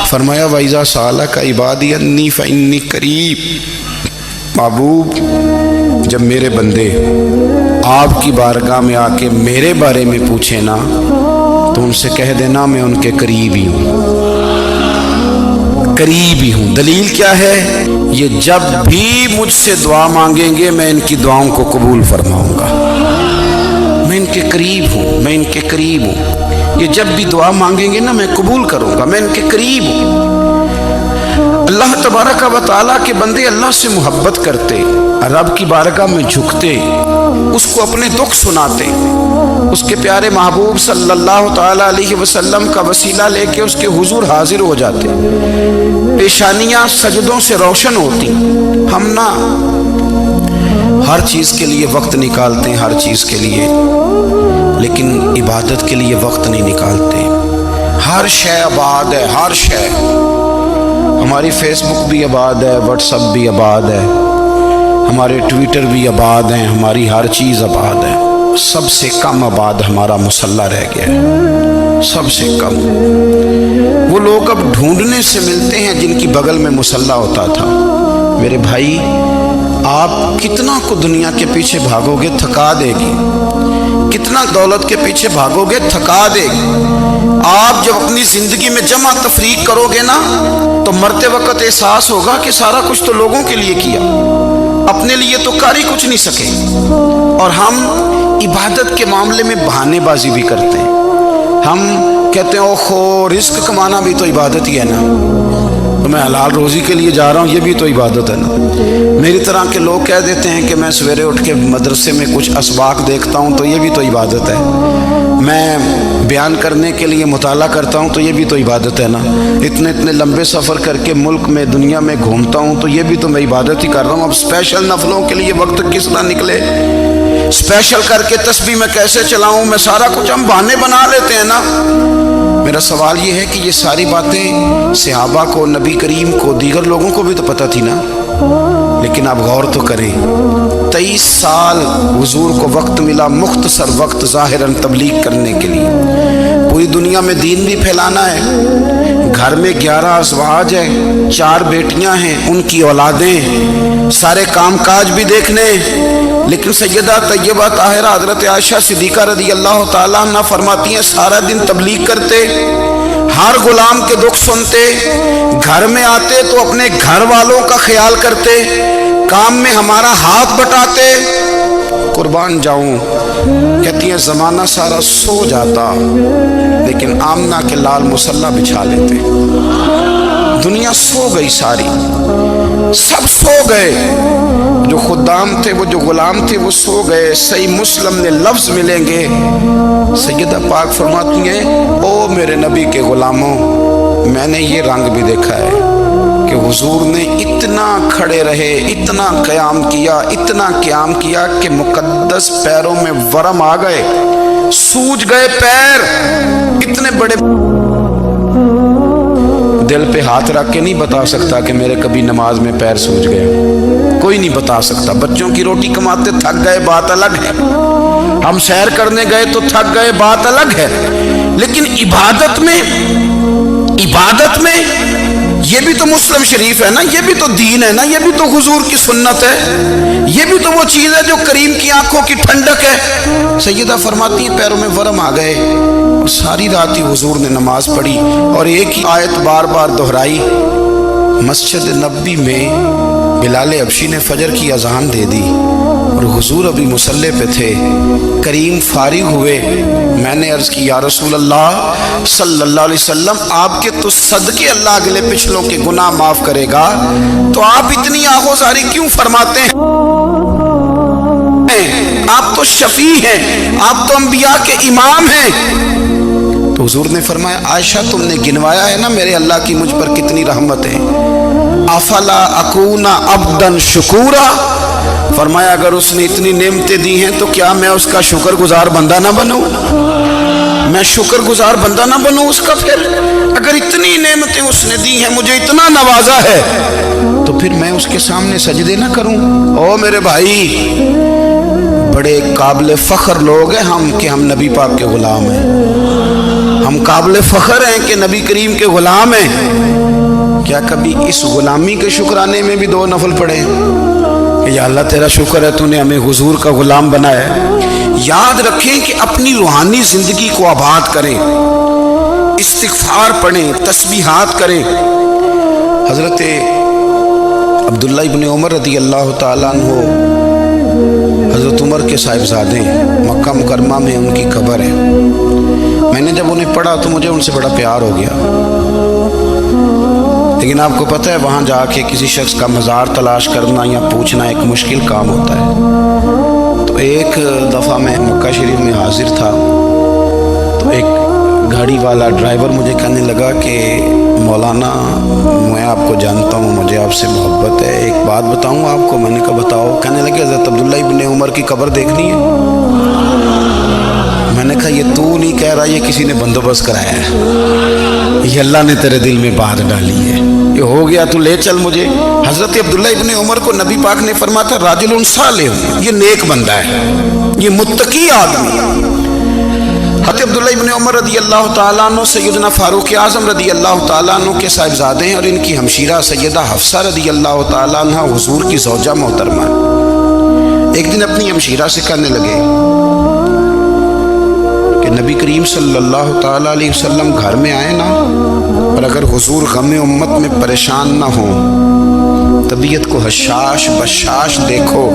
فرمایا وَإِذَا سَأَلَكَ عِبَادِي أَنِّي فَإِنِّي قَرِيب، محبوب جب میرے بندے آپ کی بارگاہ میں آ کے میرے بارے میں پوچھیں نا تو ان سے کہہ دینا میں ان کے قریب ہی ہوں، قریب ہی ہوں۔ دلیل کیا ہے؟ یہ جب بھی مجھ سے دعا مانگیں گے میں ان کی دعاؤں کو قبول فرماؤں گا، میں ان کے قریب ہوں، میں ان کے قریب ہوں۔ یہ جب بھی دعا مانگیں گے نا میں قبول کروں گا، میں ان کے قریب ہوں۔ اللہ تبارک و تعالیٰ کے بندے اللہ سے محبت کرتے، رب کی بارگاہ میں جھکتے، اس کو اپنے دکھ سناتے، اس کے پیارے محبوب صلی اللہ تعالیٰ علیہ وسلم کا وسیلہ لے کے اس کے حضور حاضر ہو جاتے، پیشانیاں سجدوں سے روشن ہوتی۔ ہم نا ہر چیز کے لیے وقت نکالتے ہیں، ہر چیز کے لیے، لیکن عبادت کے لیے وقت نہیں نکالتے۔ ہر شے آباد ہے، ہر شے، ہماری فیس بک بھی آباد ہے، واٹس ایپ بھی آباد ہے، ہمارے ٹویٹر بھی آباد ہیں، ہماری ہر چیز آباد ہے۔ سب سے کم آباد ہمارا مصلی رہ گیا ہے، سب سے کم۔ وہ لوگ اب ڈھونڈنے سے ملتے ہیں جن کی بغل میں مصلی ہوتا تھا۔ میرے بھائی آپ کتنا کو دنیا کے پیچھے بھاگو گے تھکا دے گی، کتنا دولت کے پیچھے بھاگو گے تھکا دے گی۔ آپ جب اپنی زندگی میں جمع تفریق کرو گے نا تو مرتے وقت احساس ہوگا کہ سارا کچھ تو لوگوں کے لیے کیا، اپنے لیے تو کر ہی کچھ نہیں سکے۔ اور ہم عبادت کے معاملے میں بہانے بازی بھی کرتے ہیں۔ ہم کہتے ہیں اوہو رزق کمانا بھی تو عبادت ہی ہے نا، تو میں حلال روزی کے لیے جا رہا ہوں، یہ بھی تو عبادت ہے نا۔ میری طرح کے لوگ کہہ دیتے ہیں کہ میں سویرے اٹھ کے مدرسے میں کچھ اسباق دیکھتا ہوں تو یہ بھی تو عبادت ہے، میں بیان کرنے کے لیے مطالعہ کرتا ہوں تو یہ بھی تو عبادت ہے نا، اتنے لمبے سفر کر کے ملک میں دنیا میں گھومتا ہوں تو یہ بھی تو میں عبادت ہی کر رہا ہوں۔ اب اسپیشل نفلوں کے لیے وقت کس طرح نکلے، اسپیشل کر کے تسبیح میں کیسے چلاؤں، میں سارا کچھ ہم بہانے بنا لیتے ہیں نا۔ میرا سوال یہ ہے کہ یہ ساری باتیں صحابہ کو، نبی کریم کو، دیگر لوگوں کو بھی تو پتہ تھی نا، لیکن آپ غور تو کریں 23 سال حضور کو وقت ملا، مختصر وقت ظاہراً تبلیغ کرنے کے لیے، پوری دنیا میں دین بھی پھیلانا ہے۔ گھر میں 11 ازواج ہیں، 4 بیٹیاں ہیں، ان کی اولادیں، سارے کام کاج بھی دیکھنے، لیکن سیدہ طیبہ طاہرہ حضرت عائشہ صدیقہ رضی اللہ تعالیٰ عنہ فرماتی ہیں سارا دن تبلیغ کرتے، ہر غلام کے دکھ سنتے، گھر میں آتے تو اپنے گھر والوں کا خیال کرتے، کام میں ہمارا ہاتھ بٹاتے۔ قربان جاؤں، کہتی ہیں زمانہ سارا سو جاتا لیکن آمنہ کے لال مصلی بچھا لیتے۔ دنیا سو گئی، ساری سب سو گئے، جو خدام تھے، وہ جو غلام تھے وہ سو گئے۔ صحیح مسلم میں لفظ ملیں گے، سیدہ پاک فرماتی ہیں او میرے نبی کے غلاموں، میں نے یہ رنگ بھی دیکھا ہے کہ حضور نے اتنا کھڑے رہے، اتنا قیام کیا، اتنا قیام کیا کہ مقدس پیروں میں ورم آ گئے، سوج گئے پیر، اتنے بڑے۔ دل پہ ہاتھ رکھ کے نہیں بتا سکتا کہ میرے کبھی نماز میں پیر سوج گئے، کوئی نہیں بتا سکتا۔ بچوں کی روٹی کماتے تھک گئے بات الگ ہے، ہم سیر کرنے گئے تو تھک گئے بات الگ ہے، لیکن عبادت میں یہ بھی تو مسلم شریف ہے نا، یہ بھی تو دین ہے نا، یہ بھی تو حضور کی سنت ہے، یہ بھی تو وہ چیز ہے جو کریم کی آنکھوں کی ٹھنڈک ہے۔ سیدہ فرماتی ہیں پیروں میں ورم آ گئے، اور ساری رات ہی حضور نے نماز پڑھی اور ایک ہی آیت بار بار دہرائی۔ مسجد نبوی میں بلال حبشی نے فجر کی اذان دے دی اور حضور ابھی مصلی پہ تھے، کریم فارغ ہوئے، میں نے عرض کی یا رسول اللہ صلی اللہ علیہ وسلم آپ کے تو صدقے اللہ اگلے پچھلوں کے گناہ معاف کرے گا، تو آپ اتنی آہوزاری کیوں فرماتے ہیں؟ آپ تو شفیع ہیں، آپ تو انبیاء کے امام ہیں۔ تو حضور نے فرمایا عائشہ تم نے گنوایا ہے نا میرے اللہ کی مجھ پر کتنی رحمت ہے، افلا اکون عبدا شکورا، فرمایا اگر اس نے اتنی نعمتیں دی ہیں تو کیا میں اس کا شکر گزار بندہ نہ بنوں، میں شکر گزار بندہ نہ بنوں اس کا؟ پھر اگر اتنی نعمتیں اس نے دی ہیں، مجھے اتنا نوازا ہے، تو پھر میں اس کے سامنے سجدے نہ کروں؟ او میرے بھائی، بڑے قابل فخر لوگ ہیں ہم کہ ہم نبی پاک کے غلام ہیں۔ ہم قابل فخر ہیں کہ نبی کریم کے غلام ہیں، کیا کبھی اس غلامی کے شکرانے میں بھی 2 نفل پڑھے کہ یا اللہ تیرا شکر ہے تو نے ہمیں حضور کا غلام بنایا ہے؟ یاد رکھیں کہ اپنی روحانی زندگی کو آباد کریں، استغفار پڑھیں، تسبیحات کریں۔ حضرت عبداللہ ابن عمر رضی اللہ تعالیٰ عنہ حضرت عمر کے صاحبزادے ہیں، مکہ مکرمہ میں ان کی قبر ہے۔ میں نے جب انہیں پڑھا تو مجھے ان سے بڑا پیار ہو گیا، لیکن آپ کو پتہ ہے وہاں جا کے کسی شخص کا مزار تلاش کرنا یا پوچھنا ایک مشکل کام ہوتا ہے۔ تو ایک دفعہ میں مکہ شریف میں حاضر تھا تو ایک گاڑی والا ڈرائیور مجھے کہنے لگا کہ مولانا میں آپ کو جانتا ہوں، مجھے آپ سے محبت ہے، ایک بات بتاؤں آپ کو؟ میں نے کہا بتاؤ۔ کہنے لگے حضرت عبداللہ ابن عمر کی قبر دیکھنی ہے۔ میں نے کہا یہ تو نہیں کہہ رہا، یہ کسی نے بندوبست کرایا ہے، یہ اللہ نے تیرے دل میں بات ڈالی ہے، یہ ہو گیا تو لے چل مجھے۔ حضرت عبداللہ ابن عمر کو نبی پاک نے فرمایا تھا راجل صالح، یہ نیک بندہ ہے، یہ متقی آدمی۔ حضرت عبداللہ ابن عمر رضی اللہ تعالیٰ عنہ سیدنا فاروق اعظم رضی اللہ تعالیٰ عنہ کے صاحبزادے ہیں، اور ان کی ہمشیرہ سیدہ حفصہ رضی اللہ تعالیٰ عنہ حضور کی زوجہ محترمہ۔ ایک دن اپنی ہمشیرہ سے کہنے لگے کہ نبی کریم صلی اللہ تعالیٰ علیہ وسلم گھر میں آئے نا، اور اگر حضور غم امت میں پریشان نہ ہوں، طبیعت کو حشاش بشاش دیکھو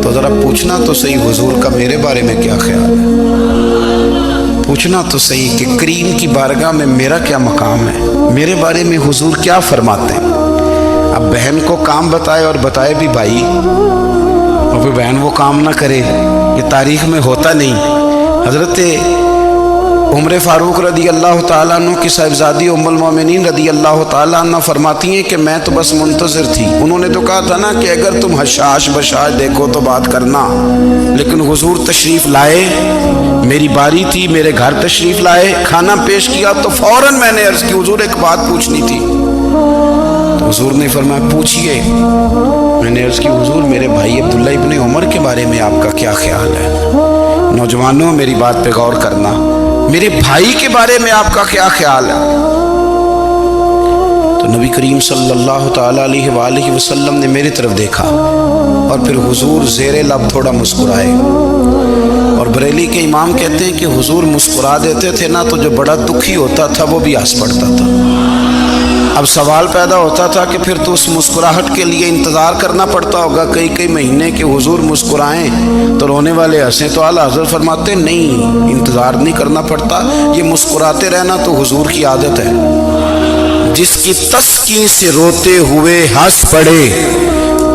تو ذرا پوچھنا تو صحیح حضور کا میرے بارے میں کیا خیال ہے، پوچھنا تو صحیح کہ کریم کی بارگاہ میں میرا کیا مقام ہے، میرے بارے میں حضور کیا فرماتے ہیں۔ اب بہن کو کام بتائے، اور بتائے بھی بھائی، اور پھر بہن وہ کام نہ کرے، یہ تاریخ میں ہوتا نہیں۔ حضرت عمر فاروق رضی اللہ تعالیٰ عنہ کی صاحبزادی ام المومنین رضی اللہ تعالیٰ عنہ فرماتی ہیں کہ میں تو بس منتظر تھی، انہوں نے تو کہا تھا نا کہ اگر تم حشاش بشاش دیکھو تو بات کرنا، لیکن حضور تشریف لائے، میری باری تھی، میرے گھر تشریف لائے، کھانا پیش کیا تو فوراً میں نے عرض کی حضور ایک بات پوچھنی تھی۔ تو حضور نے فرمایا پوچھئے۔ میں نے عرض کی حضور میرے بھائی عبداللہ ابن عمر کے بارے میں آپ کا کیا خیال ہے؟ نوجوانوں میری بات پہ غور کرنا، میرے بھائی کے بارے میں آپ کا کیا خیال ہے؟ تو نبی کریم صلی اللہ تعالیٰ علیہ وآلہ وسلم نے میری طرف دیکھا، اور پھر حضور زیر لب تھوڑا مسکرائے، اور بریلی کے امام کہتے ہیں کہ حضور مسکرا دیتے تھے نا تو جو بڑا دکھی ہوتا تھا وہ بھی ہنس پڑتا تھا۔ اب سوال پیدا ہوتا تھا کہ پھر تو اس مسکراہٹ کے لیے انتظار کرنا پڑتا ہوگا کئی مہینے کہ حضور مسکرائیں تو رونے والے ہنسیں، تو اعلیٰ حضرت فرماتے نہیں، انتظار نہیں کرنا پڑتا، یہ مسکراتے رہنا تو حضور کی عادت ہے۔ جس کی تسکین سے روتے ہوئے ہنس پڑے،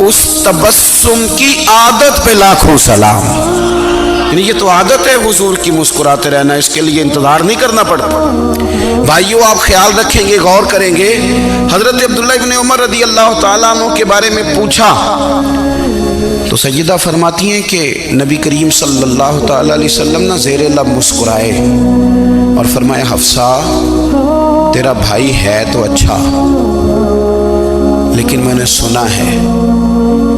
اس تبسم کی عادت پہ لاکھوں سلام۔ یعنی یہ تو عادت ہے حضور کی مسکراتے رہنا، اس کے لیے انتظار نہیں کرنا پڑتا۔ بھائیو آپ خیال رکھیں گے، غور کریں گے، حضرت عبداللہ ابن عمر رضی اللہ تعالیٰ عنہ کے بارے میں پوچھا تو سیدہ فرماتی ہیں کہ نبی کریم صلی اللہ تعالیٰ علیہ وسلم نہ زیر لب مسکرائے اور فرمایا حفصہ تیرا بھائی ہے تو اچھا، لیکن میں نے سنا ہے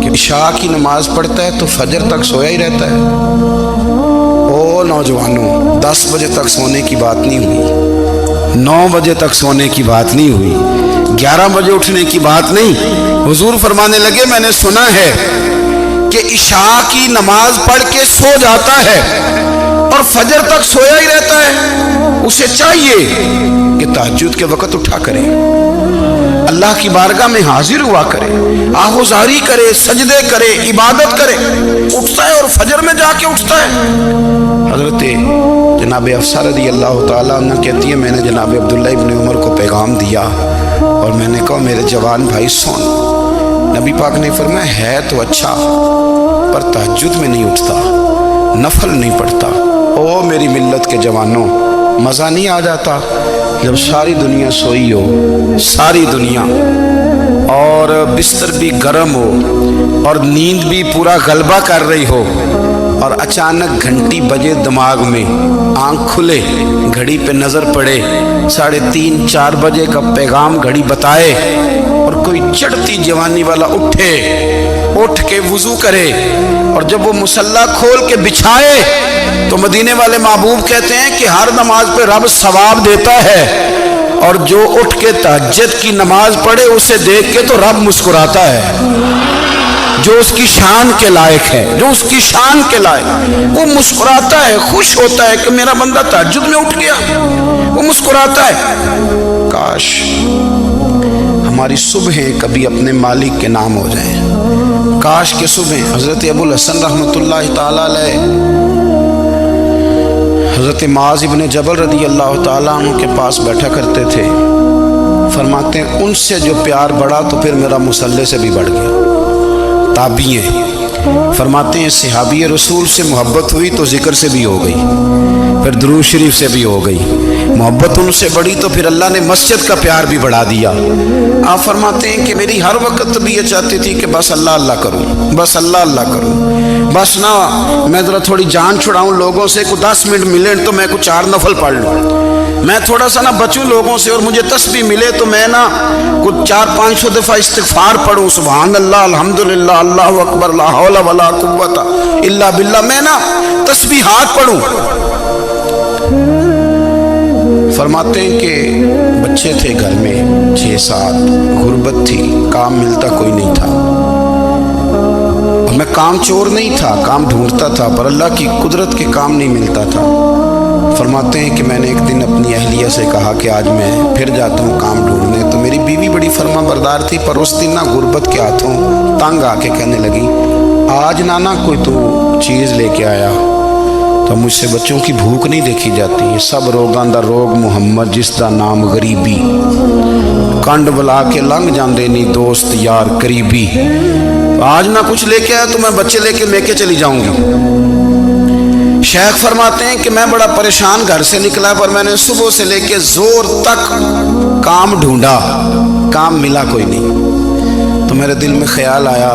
کہ عشاء کی نماز پڑھتا ہے تو فجر تک سویا ہی رہتا ہے۔ او نوجوانوں، 10 بجے تک سونے کی بات نہیں ہوئی، 9 بجے تک سونے کی بات نہیں ہوئی، 11 بجے اٹھنے کی بات نہیں۔ حضور فرمانے لگے میں نے سنا ہے کہ عشاء کی نماز پڑھ کے سو جاتا ہے اور فجر تک سویا ہی رہتا ہے، اسے چاہیے کہ تہجد کے وقت اٹھا کرے، اللہ کی بارگاہ میں حاضر ہوا کرے، آہوزاری کرے، سجدے کرے، عبادت کرے، اٹھتا ہے اور فجر میں جا کے اٹھتا ہے۔ حضرت جناب حفصہ رضی اللہ تعالیٰ عنہ کہتی ہے میں نے جناب عبداللہ ابن عمر کو پیغام دیا اور میں نے کہا میرے جوان بھائی سن، نبی پاک نے فرمایا ہے تو اچھا پر تہجد میں نہیں اٹھتا، نفل نہیں پڑھتا۔ او میری ملت کے جوانوں، مزہ نہیں آ جاتا جب ساری دنیا سوئی ہو، ساری دنیا، اور بستر بھی گرم ہو اور نیند بھی پورا غلبہ کر رہی ہو، اور اچانک گھنٹی بجے دماغ میں، آنکھ کھلے، گھڑی پہ نظر پڑے، 3:30 4 بجے کا پیغام گھڑی بتائے، اور کوئی چڑھتی جوانی والا اٹھے اٹھ کے وضو کرے اور جب وہ مصلی کھول کے بچھائے تو مدینے والے محبوب کہتے ہیں کہ ہر نماز پہ رب ثواب دیتا ہے، اور جو اٹھ کے تہجد کی نماز پڑھے اسے دیکھ کے تو رب مسکراتا ہے، جو اس کی شان کے لائق ہے، جو اس کی شان کے لائق، وہ مسکراتا ہے، خوش ہوتا ہے کہ میرا بندہ تہجد میں اٹھ گیا، وہ مسکراتا ہے۔ کاش ہماری صبحیں کبھی اپنے مالک کے نام ہو جائیں، کاش کہ صبح حضرت ابو الحسن رحمۃ اللہ تعالی علیہ حضرت معاذ ابن جبل رضی اللہ تعالیٰ عنہ کے پاس بیٹھا کرتے تھے، فرماتے ہیں ان سے جو پیار بڑھا تو پھر میرا مصلی سے بھی بڑھ گیا۔ تابعی ہیں، فرماتے ہیں صحابی رسول سے محبت ہوئی تو ذکر سے بھی ہو گئی، پھر درود شریف سے بھی ہو گئی، محبت ان سے بڑھی تو پھر اللہ نے مسجد کا پیار بھی بڑھا دیا۔ آپ فرماتے ہیں کہ میری ہر وقت بھی یہ چاہتی تھی کہ بس اللہ اللہ کروں، بس اللہ اللہ کروں، بس نہ میں ذرا تھوڑی جان چھڑاؤں لوگوں سے، کو 10 منٹ ملے تو میں کو 4 نفل پڑھ لوں، میں تھوڑا سا نہ بچوں لوگوں سے، اور مجھے تسبیح ملے تو میں نہ کچھ 400-500 دفعہ استغفار پڑھوں، سبحان اللہ، الحمدللہ، اللہ اکبر، لا حول ولا قوت الا باللہ، میں نہ تسبیحات پڑھوں۔ فرماتے ہیں کہ بچے تھے گھر میں 6-7، غربت تھی، کام ملتا کوئی نہیں تھا، اور میں کام چور نہیں تھا، کام ڈھونڈتا تھا، پر اللہ کی قدرت کے کام نہیں ملتا تھا۔ فرماتے ہیں کہ میں نے ایک دن اپنی اہلیہ سے کہا کہ آج میں پھر جاتا ہوں کام ڈھونڈنے، تو میری بیوی بڑی فرما بردار تھی، پر اس دن نہ غربت کے ہاتھوں تنگ آ کے کہنے لگی آج نانا کوئی تو چیز لے کے آیا، تو مجھ سے بچوں کی بھوک نہیں دیکھی جاتی، یہ سب روگاں دا روگ محمد جس دا نام غریبی، کنڈ بلا کے لنگ جاندے نہیں دوست یار قریبی، آج نہ کچھ لے کے آیا تو میں بچے لے کے میکے چلی جاؤں گی۔ شیخ فرماتے ہیں کہ میں بڑا پریشان گھر سے نکلا، پر میں نے صبح سے لے کے زور تک کام ڈھونڈا، کام ملا کوئی نہیں، تو میرے دل میں خیال آیا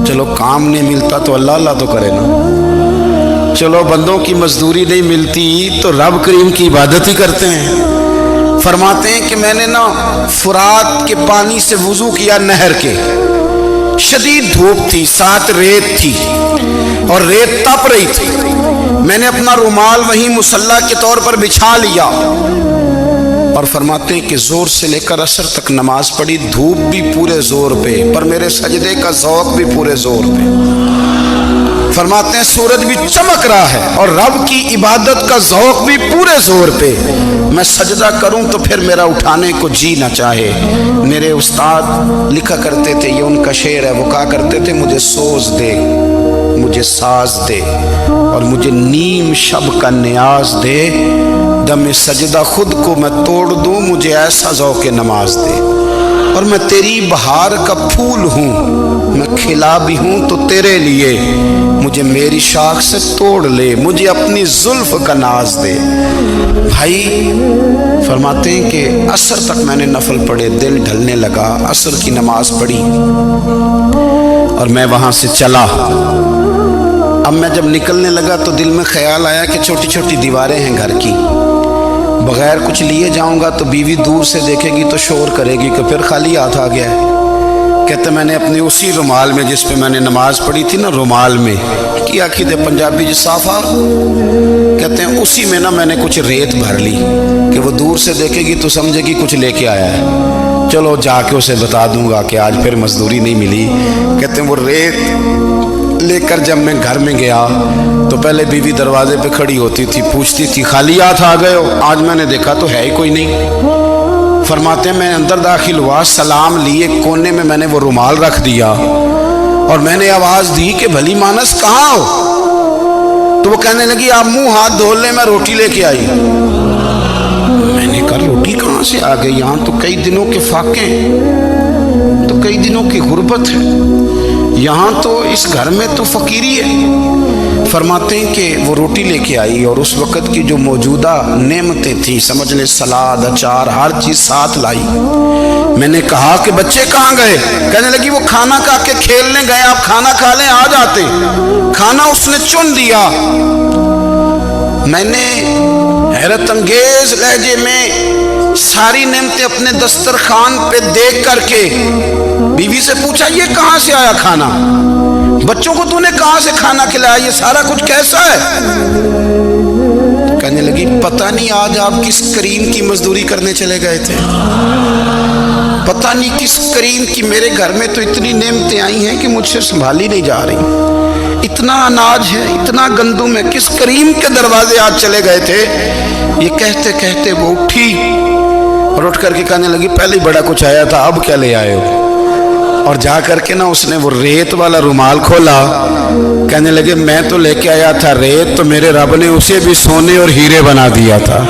چلو کام نہیں ملتا تو اللہ اللہ تو کرے نا، چلو بندوں کی مزدوری نہیں ملتی تو رب کریم کی عبادت ہی کرتے ہیں۔ فرماتے ہیں کہ میں نے نا فرات کے پانی سے وضو کیا، نہر کے، شدید دھوپ تھی، ساتھ ریت تھی اور ریت تپ رہی تھی، میں نے اپنا رومال وہیں مصلی کے طور پر بچھا لیا، اور فرماتے ہیں کہ زور سے لے کر عصر تک نماز پڑھی، دھوپ بھی پورے زور پہ، پر میرے سجدے کا ذوق بھی پورے زور پہ۔ فرماتے ہیں سورج بھی چمک رہا ہے اور رب کی عبادت کا ذوق بھی پورے زور پہ، میں سجدہ کروں تو پھر میرا اٹھانے کو جی نہ چاہے۔ میرے استاد لکھا کرتے تھے، یہ ان کا شعر ہے، وہ کہا کرتے تھے مجھے سوز دے، مجھے ساز دے، اور مجھے نیم شب کا نیاز دے، دم سجدہ خود کو میں توڑ دوں، مجھے ایسا ذوق نماز دے، اور میں تیری بہار کا پھول ہوں، میں کھلا بھی ہوں تو تیرے لیے، مجھے میری شاخ سے توڑ لے، مجھے اپنی زلف کا ناز دے۔ بھائی فرماتے ہیں کہ عصر تک میں نے نفل پڑھے، دل ڈھلنے لگا، عصر کی نماز پڑھی اور میں وہاں سے چلا۔ اب میں جب نکلنے لگا تو دل میں خیال آیا کہ چھوٹی چھوٹی دیواریں ہیں گھر کی، بغیر کچھ لیے جاؤں گا تو بیوی دور سے دیکھے گی تو شور کرے گی کہ پھر خالی ہاتھ آ گیا ہے۔ کہتے میں نے اپنے اسی رومال میں جس پہ میں نے نماز پڑھی تھی نا، رومال میں کیا عقیدے پنجابی جو صافہ کہتے ہیں، اسی میں نا میں نے کچھ ریت بھر لی کہ وہ دور سے دیکھے گی تو سمجھے گی کچھ لے کے آیا ہے، چلو جا کے اسے بتا دوں گا کہ آج پھر مزدوری نہیں ملی۔ کہتے ہیں وہ ریت لے کر جب میں گھر میں گیا تو پہلے بیوی دروازے پہ کھڑی ہوتی تھی، پوچھتی تھی خالی ہاتھ آ گئے ہو؟ آج میں نے دیکھا تو ہے ہی کوئی نہیں۔ فرماتے ہیں میں اندر داخل ہوا، سلام لیے، کونے میں نے وہ رومال رکھ دیا اور میں نے آواز دی کہ بھلی مانس کہاں ہو؟ تو وہ کہنے لگی آپ منہ ہاتھ دھو لیں، میں روٹی لے کے آئی۔ میں نے کہا روٹی کہاں سے آ گئی؟ یہاں تو کئی دنوں کے فاقے ہیں، تو کئی دنوں کی غربت ہے، یہاں تو اس گھر میں تو فقیری ہے۔ فرماتے ہیں کہ وہ روٹی لے کے آئی اور اس وقت کی جو موجودہ نعمتیں تھیں، سمجھ لیں سلاد، اچار، ہر چیز ساتھ لائی۔ میں نے کہا کہ بچے کہاں گئے؟ کہنے لگی وہ کھانا کھا کے کھیلنے گئے، آپ کھانا کھا لیں آ جاتے۔ کھانا اس نے چن دیا۔ میں نے حیرت انگیز لہجے میں सारी नेमतें अपने दस्तरखान पे देख करके बीवी से पूछा, ये कहां से आया खाना, बच्चों को तूने कहां से खाना खिलाया, ये सारा कुछ कैसा है? कहने लगी, पता नहीं आज आप किस करीम की मजदूरी करने चले गए थे, पता नहीं किस करीम की, मेरे घर में तो इतनी नेमतें आई हैं कि मुझसे संभाली नहीं जा रही, इतना अनाज है, इतना गंदुम है, किस करीम के दरवाजे आज चले गए थे? ये कहते कहते वो उठी और उठ करके कहने लगी, पहले ही बड़ा कुछ आया था, अब क्या ले आए हो? और जा करके ना उसने वो रेत वाला रुमाल खोला, कहने लगे, मैं तो लेके आया था रेत, तो मेरे रब ने उसे भी सोने और हीरे बना दिया था।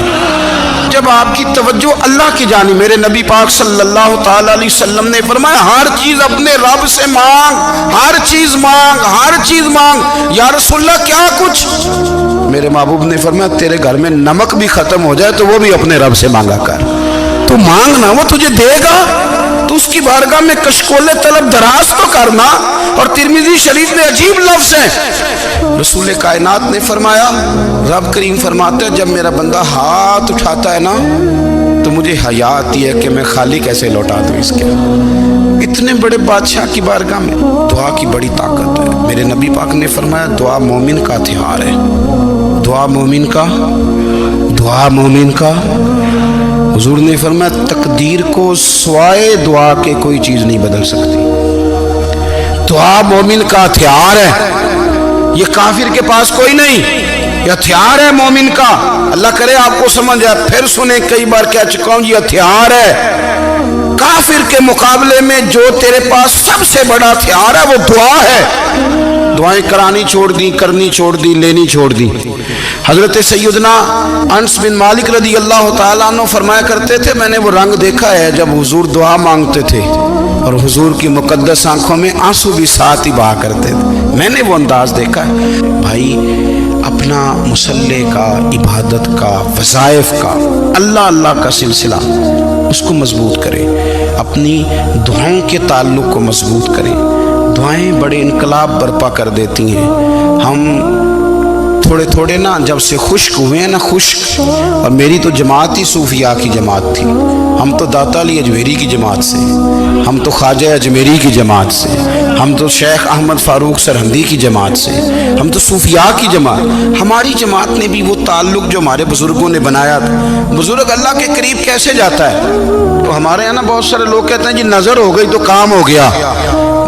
जब आपकी तवज्जो अल्लाह की जानी, मेरे नबी पाक सल्लल्लाहु ताला अलैहि वसल्लम ने फरमाया, हर चीज अपने रब से मांग, हर चीज मांग, हर चीज मांग। या रसूलल्लाह क्या कुछ? मेरे महबूब ने फरमाया, तेरे घर में नमक भी खत्म हो जाए तो वो भी अपने रब से मांगा कर, तू मांगना, वो तुझे देगा, तो उसकी बारगाह में कशकोले तलब दराज तो करना। और तिरमिजी शरीफ में अजीब लफ्ज है, रसूल कायनात ने फरमाया, रब करीम फरमाते हैं, जब मेरा बंदा हाथ उठाता है ना तो मुझे हया आती है कि मैं खाली कैसे लौटा दूं इसके। इतने बड़े बादशाह की बारगाह में दुआ की बड़ी ताकत है। मेरे नबी पाक ने फरमाया, दुआ मोमिन का हथियार है, दुआ मोमिन का, दुआ मोमिन का। हुजूर ने फरमाया, तकदीर को स्वाए दुआ के कोई चीज नहीं बदल सकती। दुआ मोमिन का हथियार है, ये काफिर के पास कोई नहीं, ये हथियार है मोमिन का। अल्लाह करे आपको समझ आए, फिर सुने, कई बार कह चुका हूं, ये हथियार है। काफिर के मुकाबले में जो तेरे पास सबसे बड़ा हथियार है वो दुआ है। दुआएं करानी छोड़ दी, करनी छोड़ दी, लेनी छोड़ दी। हजरत सैयदना अनस बिन मालिक रदी अल्लाह तआला अन्हु फरमाया करते थे, मैंने वो रंग देखा है जब हुजूर दुआ मांगते थे और हुजूर की मुकद्दस आंखों में आंसू भी साथ ही बहा करते थे। मैंने वो अंदाज देखा है। भाई अपना मुसल्ले का, इबादत का, वज़ाइफ का, अल्लाह अल्लाह का सिलसिला उसको मजबूत करें, अपनी दुआओं के ताल्लुक़ को मजबूत करें। दुआएं बड़े इनकलाब बर्पा कर देती हैं। हम थोड़े थोड़े ना जब से खुश्क हुए हैं ना, खुश्क, और मेरी तो जमात ही सूफिया की जमात थी। हम तो दाता अली अजमेरी की जमात से, हम तो ख्वाजा अजमेरी की जमात से, हम तो शेख अहमद फारूक सरहंदी की जमात से, हम तो सूफिया की जमात। हमारी जमात ने भी वो ताल्लुक़ जो हमारे बुज़ुर्गों ने बनाया था। बुज़ुर्ग अल्लाह के करीब कैसे जाता है? तो हमारे यहाँ ना बहुत सारे लोग कहते हैं जी नज़र हो गई तो काम हो गया।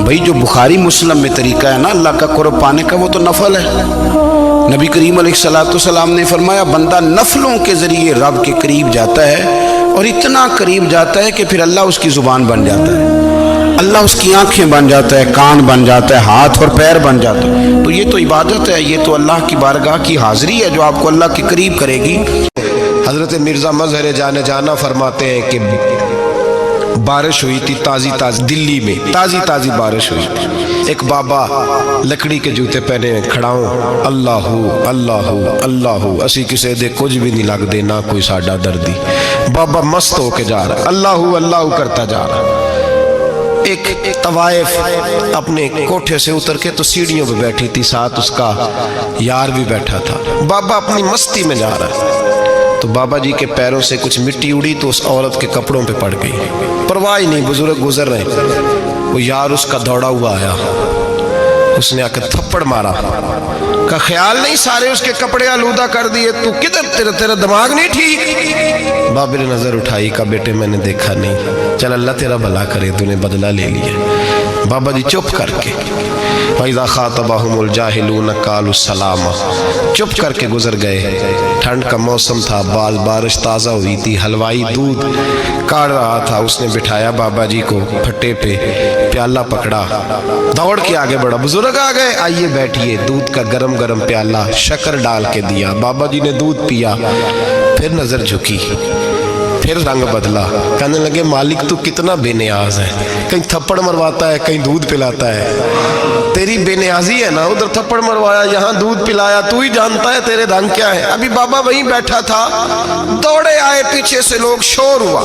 भाई जो बुखारी मुस्लिम में तरीका है ना अल्लाह का कुर्ब पाने का, वो तो नफल है। नबी करीम अलैहिस्सलाम ने फरमाया, बंदा नफलों के जरिए रब के करीब जाता है और इतना करीब जाता है कि फिर अल्लाह उसकी ज़ुबान बन जाता है, अल्लाह उसकी आंखें बन जाता है, कान बन जाता है, हाथ और पैर बन जाता है। तो ये तो इबादत है, ये तो अल्लाह की बारगाह की हाज़िरी है जो आपको अल्लाह के करीब करेगी। हज़रत मिर्ज़ा मज़हर जाना फरमाते हैं कि बारिश हुई थी ताज़ी ताज़ी, दिल्ली में ताज़ी ताज़ी बारिश हुई। एक बाबा लकड़ी के जूते पहने खड़ा हूँ, अल्लाहू अल्लाहू अल्लाहू, असी किसी दे कुछ भी नहीं लगते, ना कोई साडा दर्दी। बाबा मस्त होके जा रहा है, अल्लाहू अल्लाहू करता जा रहा। एक तवाइफ अपने कोठे से उतर के तो सीढ़ियों पे बैठी थी, साथ उसका यार भी बैठा था। बाबा अपनी मस्ती में जा रहा है तो बाबा जी के पैरों से कुछ मिट्टी उड़ी तो उस औरत के कपड़ों पे पड़ गई। परवाह ही नहीं, बुजुर्ग गुजर रहे। वो यार उसका दौड़ा हुआ आया, उसने आकर थप्पड़ मारा, का ख्याल नहीं सारे उसके कपड़े आलूदा कर दिए, तू किधर, तेरा दिमाग नहीं ठीक? बाबे ने नजर उठाई, का बेटे मैंने देखा नहीं, चल अल्लाह तेरा भला करे, तूने बदला ले लिया। बाबा जी चुप करके, फैज़ा ख़ातबहुमुल जाहिलून क़ालू सलामा, चुप करके गुजर गए। ठंड का मौसम था, बारिश ताज़ा हुई थी, हलवाई दूध काढ़ रहा था, उसने बिठाया बाबा जी को फट्टे पे, प्याला पकड़ा, दौड़ के आगे बढ़ा, बुजुर्ग आ गए, आइए बैठिए। दूध का गरम गरम प्याला शक्कर डाल के दिया, बाबा जी ने दूध पिया, फिर नजर झुकी, फिर रंग बदला, कहने लगे मालिक तू कितना बेनियाज है, कहीं थप्पड़ मरवाता है, कहीं दूध पिलाता है, तेरी बेनियाजी है ना, उधर थप्पड़ मरवाया, यहाँ दूध पिलाया, तू ही जानता है तेरे रंग क्या है। अभी बाबा वहीं बैठा था, दौड़े आए पीछे से लोग, शोर हुआ,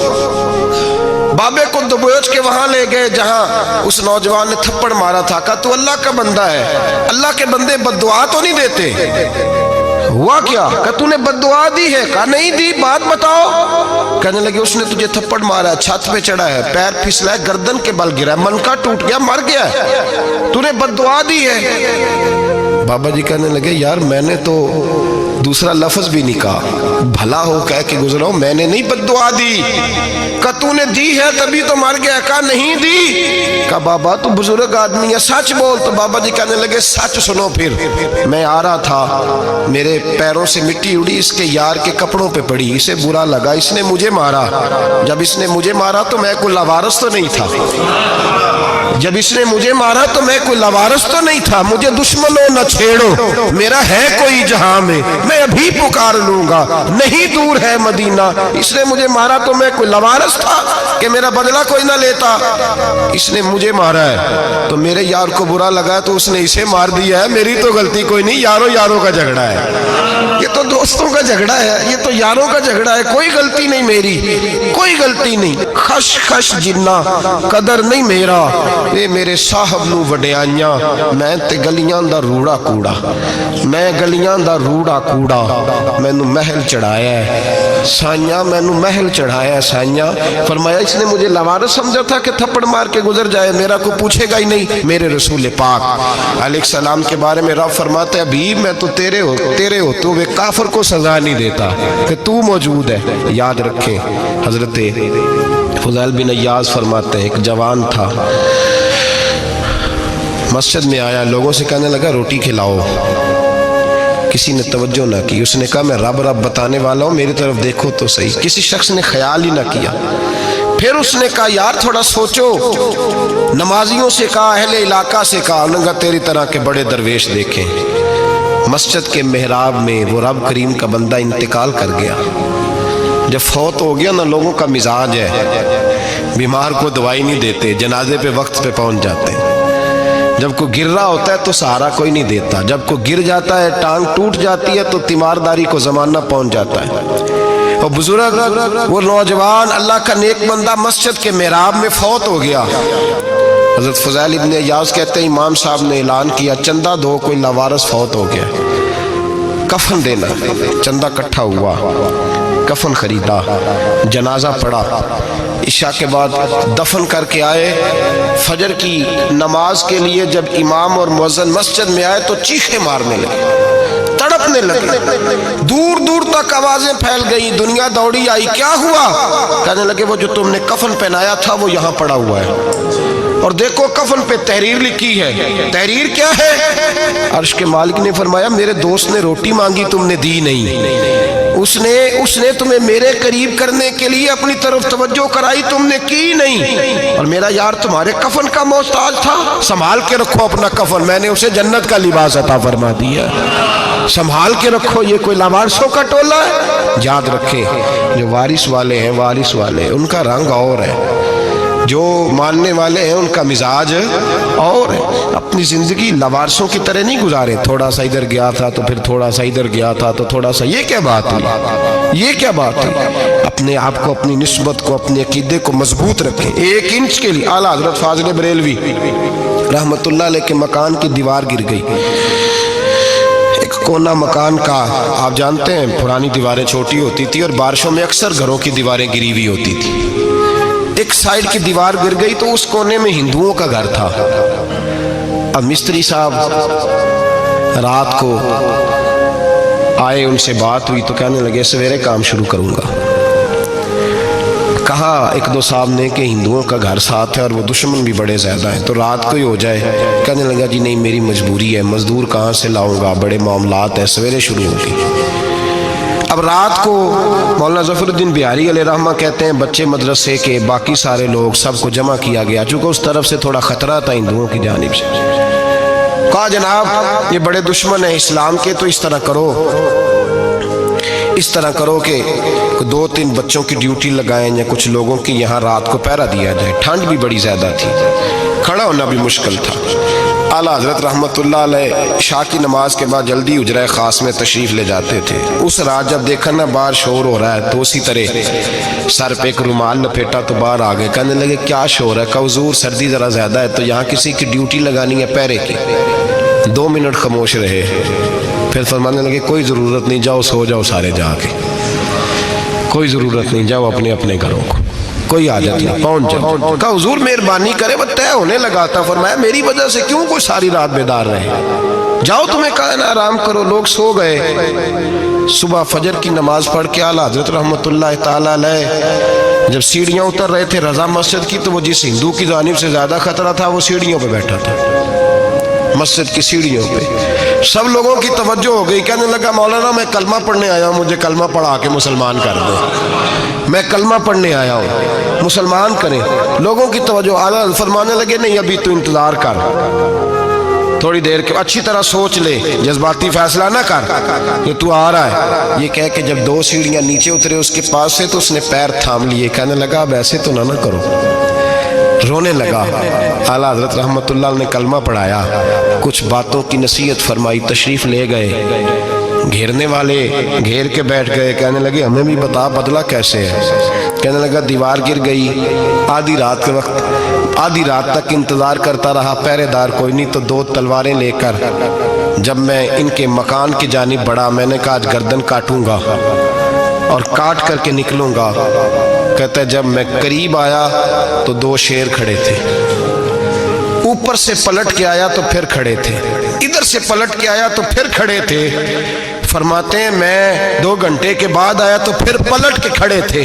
बाबे को दबोच के वहां ले गए जहां उस नौजवान ने थप्पड़ मारा था। कहा तू अल्लाह का बंदा है, अल्लाह के बंदे बद्दुआ तो नहीं देते। हुआ क्या? कहा तूने बद्दुआ दी है? कहा नहीं दी, बात बताओ। कहने लगे उसने तुझे थप्पड़ मारा है, छत पे चढ़ा है, पैर फिसला है, गर्दन के बल गिरा है, मनका टूट गया, मर गया, तूने बद्दुआ दी है। बाबा जी कहने लगे यार मैंने तो दूसरा लफ्ज भी नहीं कहा, भला हो कह के गुजरा, मैंने नहीं बद्दुआ दी। कहा तूने दी है तभी तो मर गया। कहा नहीं दी। कहा बाबा तू बुजुर्ग आदमी है, सच बोल। तो बाबा जी कहने लगे सच सुनो फिर। मैं आ रहा था, मेरे पैरों से मिट्टी उड़ी, इसके यार के कपड़ों पे पड़ी, इसे बुरा लगा, इसने मुझे मारा। जब इसने मुझे मारा तो मैं कोई लवारस तो नहीं था, जब इसने मुझे मारा तो मैं कोई लवारस तो नहीं था। मुझे दुश्मनों न छेड़ो, मेरा है कोई जहां में, मैं अभी पुकार लूंगा, नहीं दूर है मदीना। इसने मुझे मारा तो मैं कोई लवारस था कि मेरा बदला कोई ना लेता। इसने मुझे मारा है तो मेरे यार को बुरा लगा तो उसने इसे मार दिया है, मेरी तो गलती कोई नहीं, यारों यारों का झगड़ा है, ये तो दोस्तों का झगड़ा है, ये तो यारों का झगड़ा है, कोई गलती नहीं मेरी, कोई गलती नहीं। खश खश जिन्ना कदर नहीं मेरा, ये मेरे साहब नू वडियाइयां, मैं ते गलियां दा रूड़ा कूड़ा, मैं गलियां दा रूड़ा कूड़ा, मैनू महल चढ़ाया है साइयां, मैनू महल चढ़ाया है साइयां। फरमाया इसने मुझे लवारस समझा था कि थप्पड़ मार के गुजर जाए, मेरा को पूछेगा ही नहीं। मेरे रसूल पाक अलैहिस्सलाम के बारे में रब फरमाते हैं अभी मैं तो तेरे हो तो वे काफर को सजा नहीं देता कि तू मौजूद है। याद रखें हजरत फुज़ैल बिन अय्याज़ फरमाते हैं एक जवान था, मस्जिद में आया, लोगों से कहने लगा रोटी खिलाओ, किसी ने तवज्जो ना की। उसने कहा मैं रब रब बताने वाला हूँ, मेरी तरफ देखो तो सही। किसी शख्स ने ख्याल ही ना किया। फिर उसने कहा यार थोड़ा सोचो, नमाजियों से कहा, अहले इलाका से कहा, उन्होंने कहा तेरी तरह के बड़े दरवेश देखे। मस्जिद के मेहराब में वो रब करीम का बंदा इंतकाल कर गया। जब फौत हो गया ना, लोगों का मिजाज है, बीमार को दवाई नहीं देते, जनाजे पे वक्त पे पहुंच जाते हैं। जब कोई गिर रहा होता है तो सहारा कोई नहीं देता, जब कोई गिर जाता है, टांग टूट जाती है तो तीमारदारी को जमाना पहुंच जाता है। और बुजुर्ग वो नौजवान अल्लाह का नेक बंदा मस्जिद के मेहराब में फौत हो गया। हज़रत फ़ुज़ैल इब्न अय्याज़ कहते हैं इमाम साहब ने ऐलान किया चंदा दो, कोई लावारिस फौत हो गया, कफन देना। चंदा इकट्ठा हुआ, कफन खरीदा, जनाजा पड़ा, इशा के बाद दफन करके आए। फजर की नमाज के लिए जब इमाम और मुअज्जिन मस्जिद में आए तो चीखें मारने लगे, तड़पने लगे, दूर दूर तक आवाजें फैल गई, दुनिया दौड़ी आई, क्या हुआ? कहने लगे वो जो तुमने कफन पहनाया था वो यहाँ पड़ा हुआ है, और देखो कफन पे तहरीर लिखी है। तहरीर क्या है? अर्श के मालिक ने फरमाया मेरे दोस्त ने रोटी मांगी, तुमने दी नहीं, उसने तुम्हें मेरे करीब करने के लिए अपनी तरफ तवज्जो कराई, तुमने की नहीं, और मेरा यार तुम्हारे कफन का मोहताज था, संभाल के रखो अपना कफन, मैंने उसे जन्नत का लिबास अता फरमा दिया, संभाल के रखो, ये कोई लावारिसों का टोला है। याद रखें जो वारिस वाले हैं, वारिस वाले उनका रंग और है, जो मानने वाले हैं उनका मिजाज और अपनी ज़िंदगी लवारसों की तरह नहीं गुजारे, थोड़ा सा इधर गया था तो फिर थोड़ा सा इधर गया था तो थोड़ा सा, ये क्या बात है, ये क्या बात है? अपने आप को, अपनी निस्बत को, अपने अकीदे को मजबूत रखें। 1 इंच के लिए आला हज़रत फाज़िल बरेलवी रहमतुल्लाह अलैह के मकान की दीवार गिर गई, एक कोना मकान का, आप जानते हैं पुरानी दीवारें छोटी होती थी और बारिशों में अक्सर घरों की दीवारें गिरी हुई होती थी। एक साइड की दीवार गिर गई तो उस कोने में हिंदुओं का घर था। अब मिस्त्री साहब रात को आए, उनसे बात हुई तो कहने लगे सवेरे काम शुरू करूंगा। कहा 1-2 साहब ने कि हिंदुओं का घर साथ है और वो दुश्मन भी बड़े ज़्यादा हैं तो रात को ही हो जाए। कहने लगा जी नहीं मेरी मजबूरी है, मजदूर कहाँ से लाऊंगा, बड़े मामलात हैं, सवेरे शुरू होगी। अब रात को मौलाना ज़फ़रुद्दीन बिहारी अलैहि रहमा कहते हैं बच्चे मदरसे के, बाकी सारे लोग, सबको जमा किया गया, चूँकि उस तरफ से थोड़ा ख़तरा था हिंदुओं की जानिब से। कहा जनाब ये बड़े दुश्मन हैं इस्लाम के, तो इस तरह करो कि 2-3 बच्चों की ड्यूटी लगाएं या कुछ लोगों की यहाँ रात को पहरा दिया जाए। ठंड भी बड़ी ज़्यादा थी, खड़ा होना भी मुश्किल था। आला हज़रत रहमतुल्लाह अलैह शाह की नमाज के बाद जल्दी उजरा ख़ास में तशरीफ़ ले जाते थे। उस रात जब देखा ना बाहर शोर हो रहा है तो उसी तरह सर पे एक रुमाल लपेटा तो बाहर आ गए। कहने लगे क्या शोर है? कहा हुज़ूर सर्दी ज़रा ज़्यादा है तो यहाँ किसी की ड्यूटी लगानी है पहरे की। 2 मिनट खामोश रहे, پھر فرمانے لگے کوئی ضرورت نہیں، جاؤ سو جاؤ سارے جا کے، کوئی ضرورت نہیں، جاؤ اپنے اپنے گھروں کو، کوئی حاجت نہیں، پہنچ جاؤ۔ کہا حضور مہربانی کرے، وہ طے ہونے لگا تھا۔ فرمایا میری وجہ سے کیوں کوئی ساری رات بیدار رہے، جاؤ تمہیں کہا نا آرام کرو۔ لوگ سو گئے۔ صبح فجر کی نماز پڑھ کے اعلیٰ حضرت رحمۃ اللہ تعالی علیہ جب سیڑھیاں اتر رہے تھے رضا مسجد کی، تو وہ جس ہندو کی جانب سے زیادہ خطرہ تھا وہ سیڑھیوں پہ بیٹھا تھا، مسجد کی سیڑھیوں پہ۔ سب لوگوں کی توجہ ہو گئی، کہنے لگا مولانا میں کلمہ پڑھنے آیا ہوں، مجھے کلمہ پڑھا کے مسلمان کر دیں، میں کلمہ پڑھنے آیا ہوں، مسلمان کریں۔ لوگوں کی توجہ، اعلیٰ فرمانے لگے نہیں ابھی تو انتظار کر، تھوڑی دیر کے اچھی طرح سوچ لے، جذباتی فیصلہ نہ کر، یہ تو آ رہا ہے۔ یہ کہہ کے جب 2 سیڑھیاں نیچے اترے اس کے پاس سے تو اس نے پیر تھام لیے، کہنے لگا اب ایسے تو نہ کرو، رونے لگا۔ اعلیٰ حضرت رحمۃ اللہ نے کلمہ پڑھایا، کچھ باتوں کی نصیحت فرمائی، تشریف لے گئے۔ گھیرنے والے گھیر کے بیٹھ گئے، کہنے لگے ہمیں بھی بتا بدلہ کیسے ہے۔ کہنے لگا دیوار گر گئی، آدھی رات کے وقت، آدھی رات تک انتظار کرتا رہا، پہرے دار کوئی نہیں، تو 2 تلواریں لے کر جب میں ان کے مکان کی جانب بڑھا، میں نے کہا آج گردن کاٹوں گا اور کاٹ کر کے نکلوں گا۔ کہتا ہے جب میں قریب آیا تو 2 شیر کھڑے تھے، اوپر سے پلٹ کے آیا تو پھر کھڑے تھے، ادھر سے پلٹ کے آیا تو پھر کھڑے تھے۔ فرماتے ہیں میں 2 گھنٹے کے بعد آیا تو پھر پلٹ کے کھڑے تھے،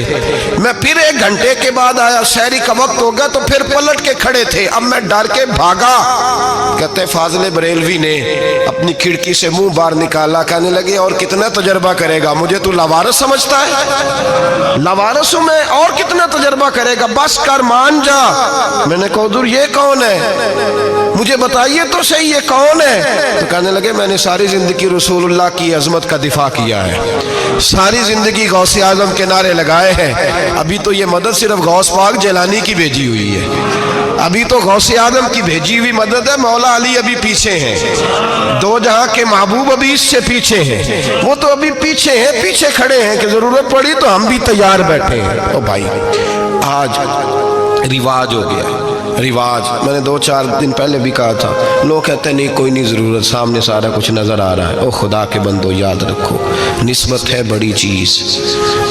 میں پھر 1 گھنٹے کے بعد آیا، سحری کا وقت ہو گیا تو پھر پلٹ کے کھڑے تھے، اب میں ڈر کے بھاگا۔ کہتے فاضل بریلوی نے اپنی کھڑکی سے منہ باہر نکالا، کہنے لگے اور کتنا تجربہ کرے گا، مجھے تو لاوارث سمجھتا ہے، لاوارث ہوں میں، اور کتنا تجربہ کرے گا، بس کر مان جا۔ میں نے کہا حضور یہ کون ہے، مجھے بتائیے تو صحیح یہ کون ہے۔ تو کہنے لگے میں نے ساری زندگی رسول اللہ کی عظمت کا دفاع کیا ہے، ساری زندگی غوث اعظم کے نعرے لگائے ہیں، ابھی تو یہ مدد صرف غوث پاک جیلانی کی بھیجی ہوئی ہے، ابھی تو غوث اعظم کی بھیجی ہوئی مدد ہے، مولا علی ابھی پیچھے ہیں، 2 جہاں کے محبوب ابھی اس سے پیچھے ہیں، وہ تو ابھی پیچھے ہیں، پیچھے کھڑے ہیں کہ ضرورت پڑی تو ہم بھی تیار بیٹھے ہیں۔ او بھائی آج رواج ہو گیا، رواج، میں نے 2-4 دن پہلے بھی کہا تھا، لوگ کہتے ہیں نہیں کوئی نہیں ضرورت، سامنے سارا کچھ نظر آ رہا ہے۔ او خدا کے بندو یاد رکھو نسبت ہے بڑی چیز،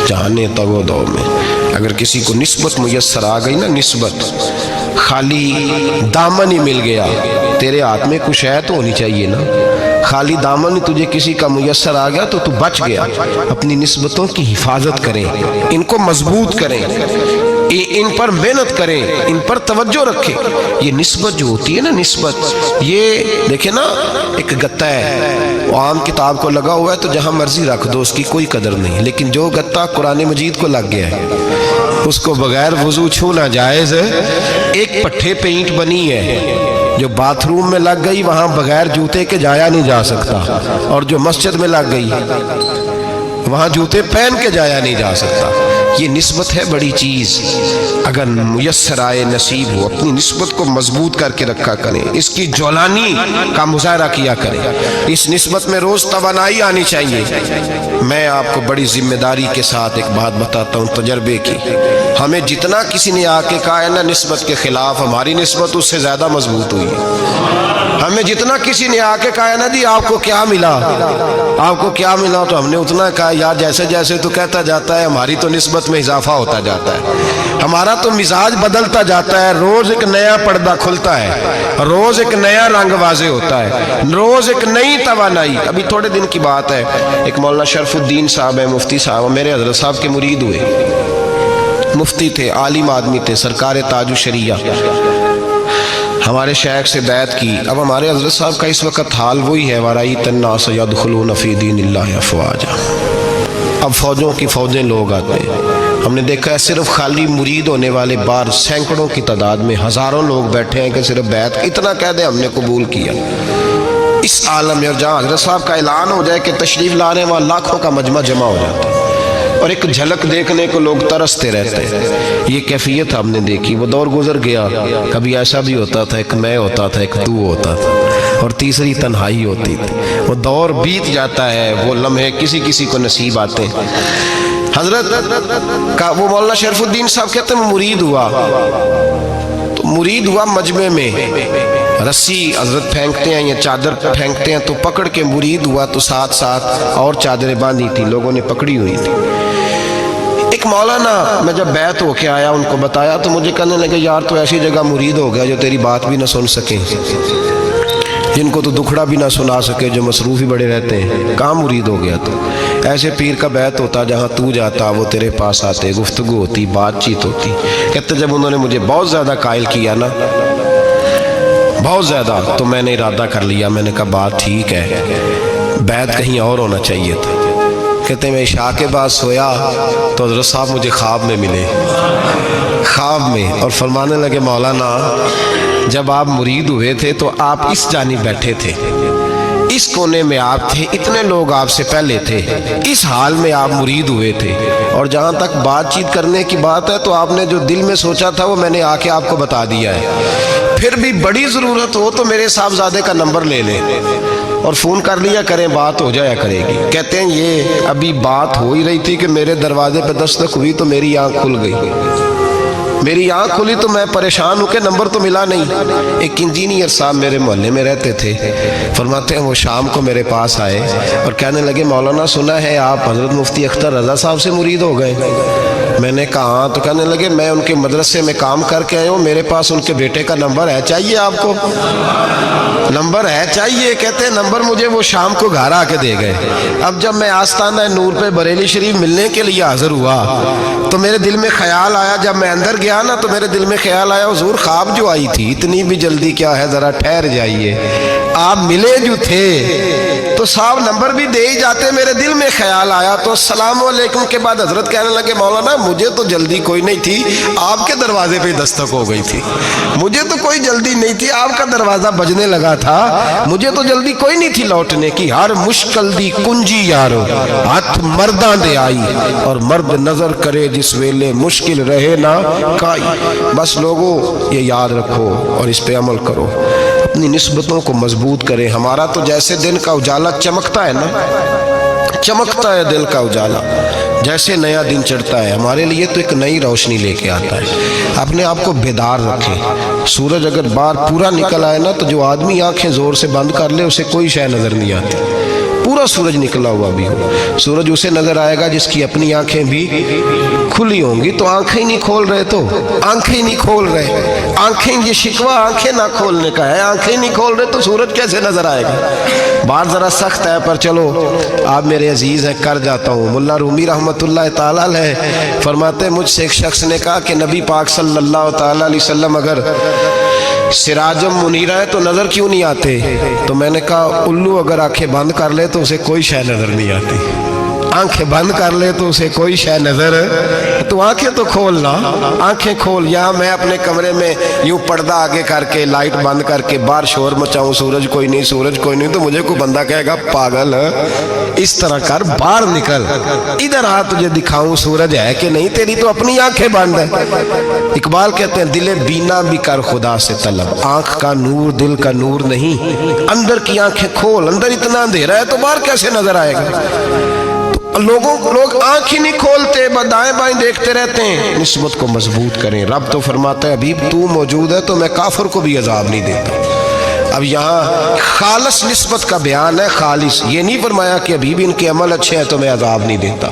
جانے تگو دو میں، اگر کسی کو نسبت میسر آ گئی نا، نسبت خالی دامن ہی مل گیا، تیرے ہاتھ میں کچھ ہے تو ہونی چاہیے نا، خالی دامن ہی تجھے کسی کا میسر آ گیا تو تو بچ گیا۔ اپنی نسبتوں کی حفاظت کریں، ان کو مضبوط کریں، ان پر محنت کریں، ان پر توجہ رکھیں۔ یہ نسبت جو ہوتی ہے نا، نسبت، یہ دیکھیں نا ایک گتا ہے، وہ عام کتاب کو لگا ہوا ہے تو جہاں مرضی رکھ دو، اس کی کوئی قدر نہیں، لیکن جو گتا قرآن مجید کو لگ گیا ہے اس کو بغیر وضو چھونا جائز ہے۔ ایک پٹھے پہ اینٹ بنی ہے جو باتھ روم میں لگ گئی، وہاں بغیر جوتے کے جایا نہیں جا سکتا، اور جو مسجد میں لگ گئی وہاں جوتے پہن کے جایا نہیں جا سکتا۔ یہ نسبت ہے بڑی چیز، اگر میسر آئے نصیب ہو اپنی نسبت کو مضبوط کر کے رکھا کریں، اس کی جولانی کا مظاہرہ کیا کریں، اس نسبت میں روز توانائی آنی چاہیے۔ میں آپ کو بڑی ذمہ داری کے ساتھ ایک بات بتاتا ہوں تجربے کی، ہمیں جتنا کسی نے آ کے کہا ہے نا نسبت کے خلاف، ہماری نسبت اس سے زیادہ مضبوط ہوئی ہے۔ ہمیں جتنا کسی نے آ کے کہا ہے نا جی آپ کو کیا ملا، آپ کو کیا ملا، تو ہم نے اتنا کہا یار جیسے جیسے تو کہتا جاتا ہے ہماری تو نسبت میں اضافہ ہوتا جاتا ہے، ہمارا تو مزاج بدلتا جاتا ہے، روز ایک نیا پردہ کھلتا ہے، روز ایک نیا رنگ واضح ہوتا ہے، روز ایک نئی توانائی۔ ابھی تھوڑے دن کی بات ہے، ایک مولانا شرف الدین صاحب ہے، مفتی صاحب، میرے حضرت صاحب کے مرید ہوئے، مفتی تھے، عالم آدمی تھے، سرکار تاج الشریعہ، ہمارے شیخ سے بیعت کی۔ اب ہمارے حضرت صاحب کا اس وقت حال وہی ہے، وَرَأَيْتَ النَّاسَ يَدْخُلُونَ فِي دِينِ اللَّهِ أَفْوَاجًا، اب فوجوں کی فوجیں لوگ آتے ہیں، ہم نے دیکھا ہے صرف خالی مرید ہونے والے بار سینکڑوں کی تعداد میں ہزاروں لوگ بیٹھے ہیں کہ صرف بیعت اتنا کہہ دیں ہم نے قبول کیا۔ اس عالم میں اور جہاں حضرت صاحب کا اعلان ہو جائے کہ تشریف لا رہے ہیں وہاں لاکھوں کا مجمع جمع ہو جاتا ہے، اور ایک جھلک دیکھنے کو لوگ ترستے رہتے ہیں۔ یہ کیفیت ہم نے دیکھی، وہ دور گزر گیا، کبھی ایسا بھی ہوتا تھا ایک میں ہوتا تھا، ایک تو ہوتا تھا، اور تیسری تنہائی ہوتی تھی۔ وہ دور بیت جاتا ہے، وہ لمحے کسی کسی کو نصیب آتے ہیں۔ حضرت کا وہ مولانا شرف الدین صاحب کہتے ہیں مرید ہوا، تو مرید ہوا مجمع میں، रस्सी हजरत फेंकते हैं या चादर फेंकते हैं तो पकड़ के मुरीद हुआ तो साथ साथ और चादरें बांधी थी, लोगों ने पकड़ी हुई थी। एक मौलाना, मैं जब बैत होके आया उनको बताया तो मुझे कहने लगे यार तो ऐसी जगह मुरीद हो गया जो तेरी बात भी ना सुन सके, जिनको तो दुखड़ा भी ना सुना सके, जो मसरूफ़ ही बड़े रहते हैं, कहाँ मुरीद हो गया तो। ऐसे पीर का बैत होता जहाँ तू जाता वो तेरे पास आते, गुफ्तगू होती, बातचीत होती। कहते जब उन्होंने मुझे बहुत ज़्यादा कायल किया ना, बहुत ज़्यादा, तो मैंने इरादा कर लिया, मैंने कहा बात ठीक है, बैत कहीं और होना चाहिए था। कहते मैं इशा के बाद सोया तो हज़रत साहब मुझे ख्वाब में मिले, ख्वाब में, और फरमाने लगे मौलाना जब आप मुरीद हुए थे तो आप इस जानिब बैठे थे, इस कोने में आप थे, इतने लोग आपसे पहले थे, इस हाल में आप मुरीद हुए थे, और जहाँ तक बातचीत करने की बात है तो आपने जो दिल में सोचा था वो मैंने आके आपको बता दिया है। फिर भी बड़ी ज़रूरत हो तो मेरे साहबजादे का नंबर ले लें और फ़ोन कर लिया करें, बात हो जाया करेगी। कहते हैं ये अभी बात हो ही रही थी कि मेरे दरवाजे पर दस्तक हुई तो मेरी आँख खुल गई। मेरी आँख खुली तो मैं परेशान हूँ कि नंबर तो मिला नहीं। एक इंजीनियर साहब मेरे मोहल्ले में रहते थे, फरमाते हैं वो शाम को मेरे पास आए और कहने लगे मौलाना सुना है आप हज़रत मुफ्ती अख्तर रज़ा साहब से मुरीद हो गए। मैंने कहा हाँ, तो कहने लगे मैं उनके मदरसे में काम करके आया हूँ, मेरे पास उनके बेटे का नंबर है, चाहिए आपको? नंबर है चाहिए? कहते हैं नंबर मुझे वो शाम को घर आके दे गए। अब जब मैं आस्ताना नूर पे बरेली शरीफ मिलने के लिए हाजिर हुआ तो मेरे दिल में ख्याल आया, जब मैं अंदर गया ना तो मेरे दिल में ख्याल आया हुजूर ख्वाब जो आई थी इतनी भी जल्दी क्या है, ज़रा ठहर जाइए, आप मिले जो थे तो साहब नंबर भी दे ही जाते। मेरे दिल में ख्याल आया तो अस्सलाम वालेकुम के बाद हजरत कहने लगे मौलाना मुझे तो जल्दी कोई नहीं थी, आपके दरवाजे पे दस्तक हो गई थी, मुझे तो कोई जल्दी नहीं थी, आपका दरवाजा बजने लगा था, मुझे तो जल्दी कोई नहीं थी लौटने की। हर मुश्किल दी कुंजी यारो हाथ मर्दा दे आई, और मर्द नजर करे जिस वेले मुश्किल रहे ना काई। बस लोगों ये याद रखो और इस पे अमल करो, अपनी निस्बतों को मजबूत करें। हमारा तो जैसे दिन का उजाला चमकता है ना, चमकता है दिल का उजाला, जैसे नया दिन चढ़ता है हमारे लिए तो एक नई रोशनी लेके आता है। अपने आप को बेदार रखें। सूरज अगर बाहर पूरा निकल आए ना तो जो आदमी आंखें जोर से बंद कर ले उसे कोई शय नजर नहीं आती। पूरा सूरज निकला हुआ भी हो, सूरज उसे नजर आएगा जिसकी अपनी आंखें भी खुली होंगी। तो आंखें ही नहीं खोल रहे, तो आंखें ही नहीं खोल रहे, आंखें, ये शिकवा आंखें ना खोलने का है, आंखें नहीं खोल रहे तो सूरज कैसे नजर आएगा। बात जरा सख्त है पर चलो आप मेरे अजीज हैं, कर जाता हूँ। मुल्ला रूमी रहमतुल्लाह ताला अलैह फरमाते मुझसे एक शख्स ने कहा कि नबी पाक सल्लल्लाहु ताला अलैहि वसल्लम अगर सिराजम मुनीरा है तो नजर क्यों नहीं आते? तो मैंने कहा उल्लू अगर आंखें बंद कर ले तो उसे कोई शय नजर नहीं आती, आंखें बंद कर ले तो उसे कोई शय नजर, तो आंखें तो खोलना, आंखें खोल। यहाँ मैं अपने कमरे में यूं पर्दा आगे करके लाइट बंद करके बाहर शोर मचाऊं, सूरज कोई नहीं, सूरज कोई नहीं, तो मुझे कोई बंदा कहेगा पागल इस तरह कर, बाहर निकल, इधर आ तुझे दिखाऊं सूरज है कि नहीं, तेरी तो अपनी आंखें बंद है। इकबाल कहते हैं दिले बीना भी कर खुदा से तलब, आंख का नूर दिल का नूर नहीं, अंदर की आंखें खोल, अंदर इतना अंधेरा है तो बाहर कैसे नजर आएगा। लोग आंख ही नहीं खोलते, दाएं बाएं देखते रहते हैं। निस्बत को मजबूत करें। रब तो फरमाता है अभी तू मौजूद है तो मैं काफिर को भी अजाब नहीं देता। अब यहाँ खालिस निस्बत का बयान है, खालिस, ये नहीं फरमाया कि अभी इनके अमल अच्छे हैं तो मैं अजाब नहीं देता,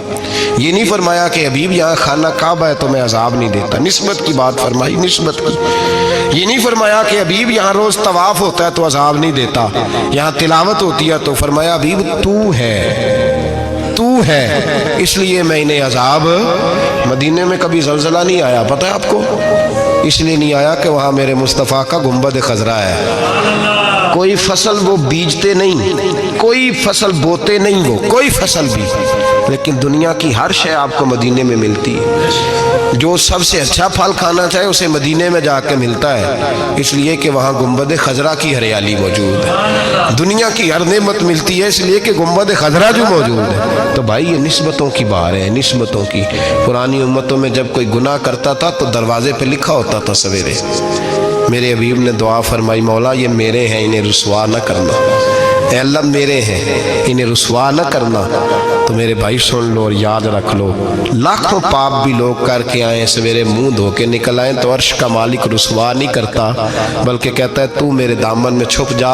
ये नहीं फरमाया कि अभी यहाँ खाना काबा है तो मैं अजाब नहीं देता। निस्बत की बात फरमाई, निस्बत की। ये नहीं फरमाया कि अभी यहाँ रोज तवाफ होता है तो अजाब नहीं देता, यहाँ तिलावत होती है तो फरमाया अभी तू है, तू है, इसलिए मैं इन्हें अजाब। मदीने में कभी जलजला नहीं आया, पता है आपको? इसलिए नहीं आया कि वहाँ मेरे मुस्तफ़ा का गुंबद खजरा है। कोई फसल वो बीजते नहीं, कोई फसल बोते नहीं, वो कोई फसल भी, लेकिन दुनिया की हर शय आपको मदीने में मिलती है। जो सबसे अच्छा फल खाना चाहे उसे मदीने में जाके मिलता है, इसलिए कि वहाँ गुंबद खजरा की हरियाली मौजूद है। दुनिया की हर नेमत मिलती है इसलिए कि गुंबद खजरा जो मौजूद है। तो भाई ये निस्बतों की बात है, निस्बतों की। पुरानी उम्मतों में जब कोई गुनाह करता था तो दरवाजे पे लिखा होता था सवेरे, मेरे हबीब ने दुआ फरमाई मौला ये मेरे हैं इन्हें रुसवा न करना, ऐ अल्लाह मेरे हैं इन्हें रुसवा न करना। तो मेरे भाई सुन लो और याद रख लो, लाखों पाप भी लोग करके आए, सवेरे मुंह धो के निकल आए तो अर्श का मालिक रुसवा नहीं करता, बल्कि कहता है तू मेरे दामन में छुप जा,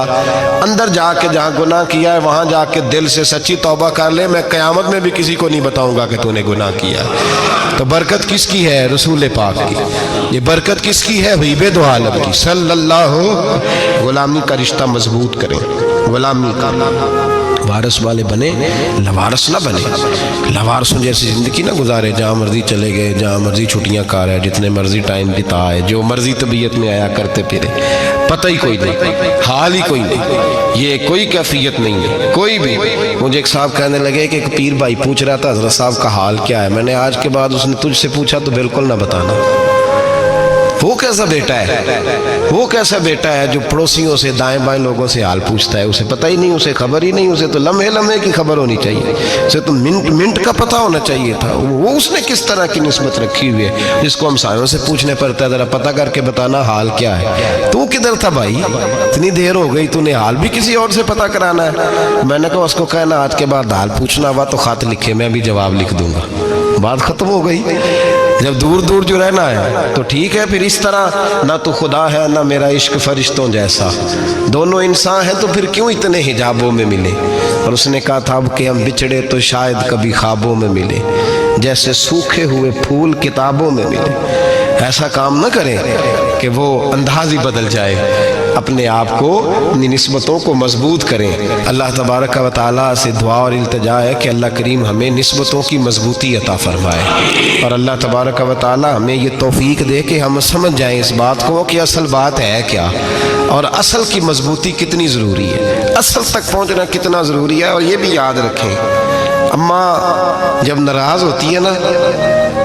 अंदर जाके जहाँ गुनाह किया है वहाँ जाके दिल से सच्ची तौबा कर ले, मैं क़यामत में भी किसी को नहीं बताऊंगा कि तूने गुनाह किया। तो बरकत किसकी है? रसूल पाक की। ये बरकत किसकी है? हबीब दो आलम की सल्लल्लाहु। गुलामी का रिश्ता मजबूत करें, गुलामी का वारस वाले बने, लवारस ना बने। लवारसों जैसी ज़िंदगी ना गुजारे, जहाँ मर्जी चले गए, जहाँ मर्जी छुट्टियाँ खा रहे, जितने मर्जी टाइम बिताए, जो मर्जी तबीयत में आया करते फिरे, पता ही कोई नहीं, हाल ही कोई नहीं, ये कोई कैफियत नहीं है कोई भी। मुझे एक साहब कहने लगे कि एक पीर भाई पूछ रहा था हज़रत साहब का हाल क्या है। मैंने आज के बाद उसने तुझसे पूछा तो बिल्कुल ना बताना। वो कैसा बेटा है, वो कैसा बेटा है जो पड़ोसियों से दाएं बाएं लोगों से हाल पूछता है, उसे पता ही नहीं, उसे खबर ही नहीं, उसे तो लम्हे लम्हे की खबर होनी चाहिए, उसे तो मिनट मिनट का पता होना चाहिए था। वो उसने किस तरह की निस्बत रखी हुई है जिसको हम सायों से पूछने पड़ता है ज़रा पता करके बताना हाल क्या है। तू किधर था भाई, इतनी देर हो गई, तूने हाल भी किसी और से पता कराना है। मैंने कहा उसको कहना आज के बाद हाल पूछना हुआ तो खत लिखे, मैं भी जवाब लिख दूंगा, बात खत्म हो गई। जब दूर दूर जो रहना है तो ठीक है, फिर इस तरह ना तो खुदा है ना मेरा इश्क फरिश्तों जैसा, दोनों इंसान हैं तो फिर क्यों इतने हिजाबों में मिले। और उसने कहा था अब कि हम बिछड़े तो शायद कभी ख्वाबों में मिले, जैसे सूखे हुए फूल किताबों में मिले। ऐसा काम न करें कि वो अंदाज ही बदल जाए, अपने आप को, अपनी निस्बतों को मजबूत करें। अल्लाह तबारक व तआला से दुआ और इल्तिजा है कि अल्लाह करीम हमें निस्बतों की मजबूती अता फरमाए, और अल्लाह तबारक व तआला हमें ये तौफीक दे कि हम समझ जाएं इस बात को कि असल बात है क्या, और असल की मजबूती कितनी ज़रूरी है, असल तक पहुँचना कितना ज़रूरी है। और ये भी याद रखें, अम्मा जब नाराज़ होती है ना,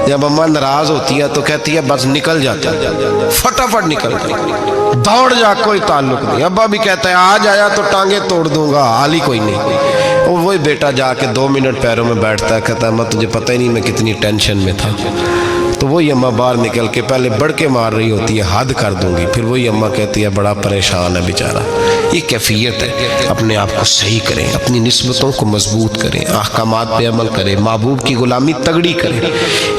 जब अम्मा नाराज़ होती है तो कहती है बस निकल जाती है, फटाफट निकल जाती, दौड़ जा, कोई ताल्लुक नहीं। अब्बा भी कहता है आज आया तो टांगे तोड़ दूंगा, हाल ही कोई नहीं। और वही बेटा जाके 2 मिनट पैरों में बैठता है, कहता है अम्मा तुझे पता ही नहीं मैं कितनी टेंशन में था। तो वही अम्मा बाहर निकल के पहले बढ़के मार रही होती है, हद कर दूंगी, फिर वही अम्मा कहती है बड़ा परेशान है बेचारा। ये कैफियत है, अपने आप को सही करें, अपनी निस्बतों को मजबूत करें, अहकामात पे अमल करें, महबूब की गुलामी तगड़ी करें।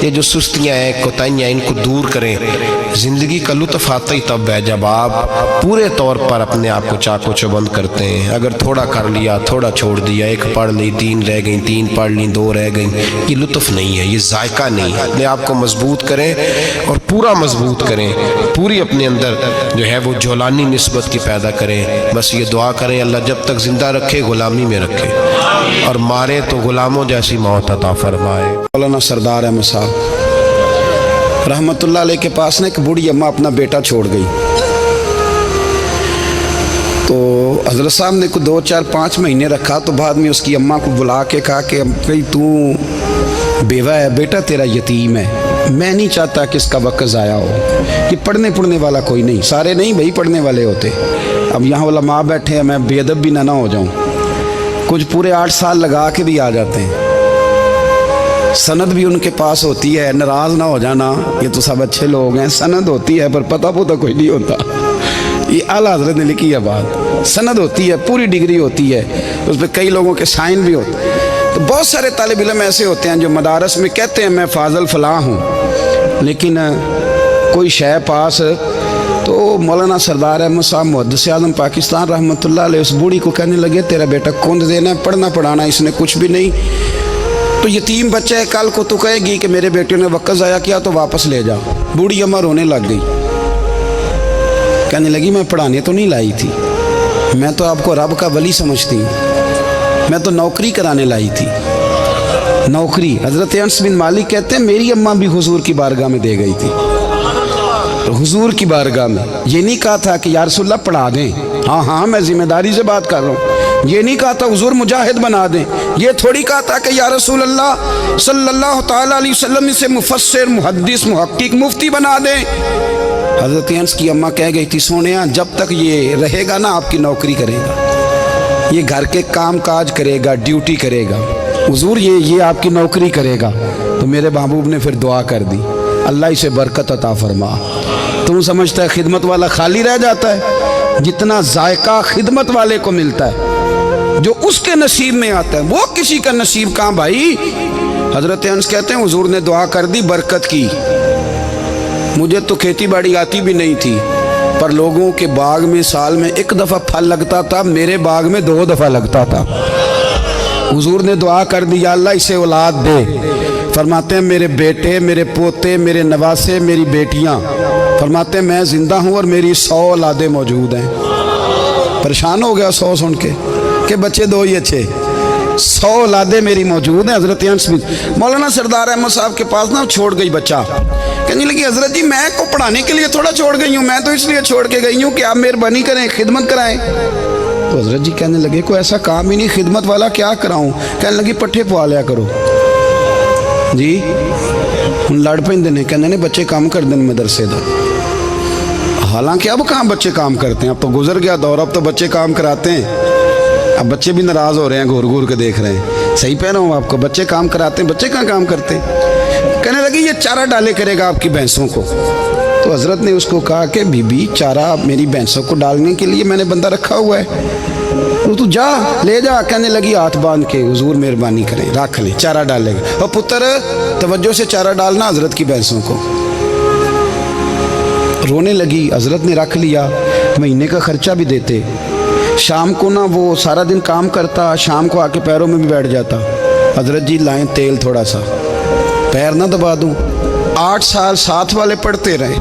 ये जो सुस्तियाँ हैं, कोताहियाँ, इनको दूर करें। ज़िंदगी का लुत्फ़ आता ही तब है जब आप पूरे तौर पर अपने आप को चाको चौबंद करते हैं। अगर थोड़ा कर लिया, थोड़ा छोड़ दिया, 1 पढ़ ली, 3 रह गई, 3 पढ़ ली, 2 रह गई, ये लुत्फ़ नहीं है, ये जायका नहीं है। अपने आप को मजबूत करें और पूरा मजबूत करें, पूरी अपने अंदर जो है वो जौलानी निस्बत की पैदा करें। बस ये दुआ करें अल्लाह जब तक जिंदा रखे गुलामी में रखे, और मारे तो गुलामों जैसी मौत अता फरमाए। मौलाना सरदार अहमद साहब रहमतुल्लाह अलैह के पास ना एक बूढ़ी अम्मा अपना बेटा छोड़ गई। तो हज़रत साहब ने को 2, 4, 5 महीने रखा, तो बाद में उसकी अम्मा को बुला के कहा कि भाई तू बेवा है, बेटा तेरा यतीम है, मैं नहीं चाहता कि इसका वक्त ज़ाया हो, कि पढ़ने पढ़ने वाला कोई नहीं, सारे नहीं भाई पढ़ने वाले होते। अब यहाँ उलमा बैठे हैं, मैं बेअदब भी ना हो जाऊँ, कुछ पूरे 8 साल लगा के भी आ जाते हैं, सनद भी उनके पास होती है, नाराज़ ना हो जाना, ये तो सब अच्छे लोग हैं, सनद होती है पर पता पुता कोई नहीं होता। ये आला हज़रत ने लिखी है बात, सनद होती है, पूरी डिग्री होती है, उस पर कई लोगों के साइन भी होते हैं। तो बहुत सारे तालिब इल्म ऐसे होते हैं जो मदारस में कहते हैं मैं फाजल फलां हूँ, लेकिन कोई शय पास। तो मौलाना सरदार अहमद साहब मुहद्दिस आज़म पाकिस्तान रहमतुल्लाह अलैह उस बूढ़ी को कहने लगे तेरा बेटा कुंद देना है, पढ़ना पढ़ाना इसने कुछ भी नहीं, तो यतीम बच्चा है, कल को तो कहेगी कि मेरे बेटे ने वक्त ज़ाया किया तो वापस ले जा। बूढ़ी अम्मा रोने लग गई, कहने लगी मैं पढ़ाने तो नहीं लाई थी, मैं तो आपको रब का वली समझती हूँ, मैं तो नौकरी कराने लाई थी, नौकरी। हज़रत अनस बिन मालिक कहते हैं मेरी अम्मा भी हुजूर की बारगाह में दे गई थी, हुजूर की बारगाह में। ये नहीं कहा था कि या रसूलल्लाह पढ़ा दें, हाँ हाँ मैं जिम्मेदारी से बात कर रहा हूँ, ये नहीं कहा था हुजूर मुजाहिद बना दें, ये थोड़ी कहा था कि या रसूलल्लाह सल्लल्लाहु तआला अलैहि वसल्लम से मुफस्सिर, मुहद्दिस, मुहक्किक, मुफ्ती बना दें। हज़रत अनस की अम्मा कह गई थी सोनिया जब तक ये रहेगा ना आपकी नौकरी करेगा, ये घर के काम काज करेगा, ड्यूटी करेगा, हुजूर ये आपकी नौकरी करेगा। तो मेरे महबूब ने फिर दुआ कर दी अल्लाह इसे बरकत अता फरमा। तुम समझता है खिदमत वाला खाली रह जाता है? जितना जायका खिदमत वाले को मिलता है जो उसके नसीब में आता है, वो किसी का नसीब कहाँ भाई। हजरत अनस कहते हैं हुजूर ने दुआ कर दी बरकत की। मुझे तो खेती बाड़ी आती भी नहीं थी, पर लोगों के बाग में साल में एक दफ़ा फल लगता था, मेरे बाग में 2 दफ़ा लगता था। हुजूर ने दुआ कर दी, या अल्लाह इसे औलाद दे। फरमाते हैं मेरे बेटे, मेरे पोते, मेरे नवासे, मेरी बेटियां, फरमाते हैं मैं जिंदा हूँ और मेरी 100 औलादे मौजूद हैं। परेशान हो गया 100 सुन के बच्चे 2 ही अच्छे, 100 औलादे मेरी मौजूद हैं। हजरत अनस मौलाना सरदार अहमद साहब के पास ना छोड़ गई बच्चा, कहने लगी हजरत जी मैं को पढ़ाने के लिए थोड़ा छोड़ गई हूँ, मैं तो इसलिए छोड़ के गई हूँ कि आप मेहरबानी करें, खिदमत कराएं। तो हजरत जी कहने लगे कोई ऐसा काम ही नहीं खिदमत वाला, क्या कराऊँ। कहने लगी पट्ठे पवा लिया करो जी। हम लड़ पेंदे ने, कहने ने बच्चे काम कर दें मदरसे दा। हालांकि अब कहाँ बच्चे काम करते हैं, अब तो गुजर गया दौर, अब तो बच्चे काम कराते हैं। अब बच्चे भी नाराज़ हो रहे हैं, घूर घूर के देख रहे हैं। सही कह रहा हूँ आपको, बच्चे काम कराते हैं, बच्चे कहाँ काम करते हैं। कहने लगी ये चारा डाले करेगा आपकी भैंसों को। तो हजरत ने उसको कहा कि बीबी चारा मेरी भैंसों को डालने के लिए मैंने बंदा रखा हुआ है, तो तू जा ले जा। कहने लगी हाथ बांध के हुजूर मेहरबानी करें रख ले, चारा डालेगा। और पुत्र तवज्जो से चारा डालना हजरत की भैंसों को। रोने लगी, हजरत ने रख लिया, महीने का खर्चा भी देते। शाम को ना वो सारा दिन काम करता, शाम को आके पैरों में भी बैठ जाता। हजरत जी लाएं तेल थोड़ा सा, पैर ना दबा दूं। 8 साल साथ वाले पढ़ते रहे।